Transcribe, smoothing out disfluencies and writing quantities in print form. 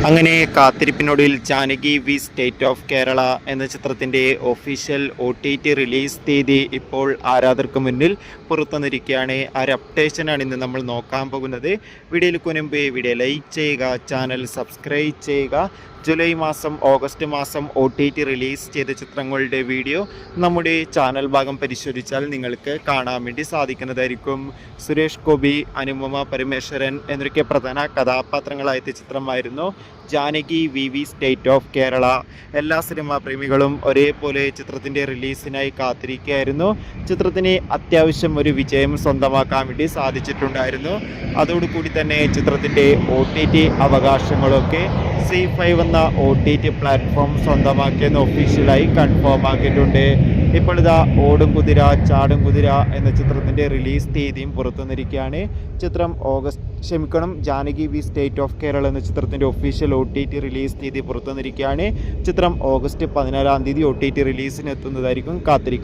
അങ്ങനെ കാത്തിരിപ്പിനൊടുവിൽ Janaki V state of Kerala എന്ന ചിത്രത്തിൻ്റെ ഒഫീഷ്യൽ OTT റിലീസ് തീയതി ഇപ്പോൾ ആരാധകർക്ക് മുന്നിൽ പുറത്തുവന്നിരിക്കുകയാണ്. ആ ഒരു അപ്ഡേഷനാണ് ഇന്ന് നമ്മൾ നോക്കാൻ പോകുന്നത്. വീഡിയോയിൽ മുൻപ് വീഡിയോ ലൈക്ക് ചെയ്യുക, ചാനൽ സബ്സ്ക്രൈബ് ചെയ്യുക. ജൂലൈ മാസം ഓഗസ്റ്റ് മാസം OTT റിലീസ് ചെയ്ത ചിത്രങ്ങളുടെ വീഡിയോ നമ്മുടെ ചാനൽ ഭാഗം പരിശോധിച്ചാൽ നിങ്ങൾക്ക് കാണാൻ വേണ്ടി സാധിക്കുന്നതായിരിക്കും. സുരേഷ് ഗോപി, അനുപമ പരമേശ്വരൻ എന്നൊക്കെ പ്രധാന കഥാപാത്രങ്ങളായ ചിത്രമായിരുന്നു Janaki V state of Kerala. എല്ലാ സിനിമാ പ്രേമികളും ഒരേപോലെ ചിത്രത്തിൻ്റെ റിലീസിനായി കാത്തിരിക്കുകയായിരുന്നു. ചിത്രത്തിന് അത്യാവശ്യം ഒരു വിജയം സ്വന്തമാക്കാൻ വേണ്ടി സാധിച്ചിട്ടുണ്ടായിരുന്നു. അതോടുകൂടി തന്നെ ചിത്രത്തിൻ്റെ OTT അവകാശങ്ങളൊക്കെ C5 എന്ന OTT പ്ലാറ്റ്ഫോം സ്വന്തമാക്കിയെന്ന് ഒഫീഷ്യലായി കൺഫേം ആക്കിയിട്ടുണ്ട്. ഇപ്പോൾ ഇതാ ഓടും കുതിര ചാടും കുതിര എന്ന ചിത്രത്തിൻ്റെ റിലീസ് തീയതിയും പുറത്തുവന്നിരിക്കുകയാണ്. ചിത്രം Janaki V state of Kerala എന്ന ചിത്രത്തിൻ്റെ ഒഫീഷ്യൽ OTT റിലീസ് തീയതി പുറത്തുവന്നിരിക്കുകയാണ്. ചിത്രം ഓഗസ്റ്റ് 14 OTT റിലീസിന് എത്തുന്നതായിരിക്കും. കാത്തിരിക്കും.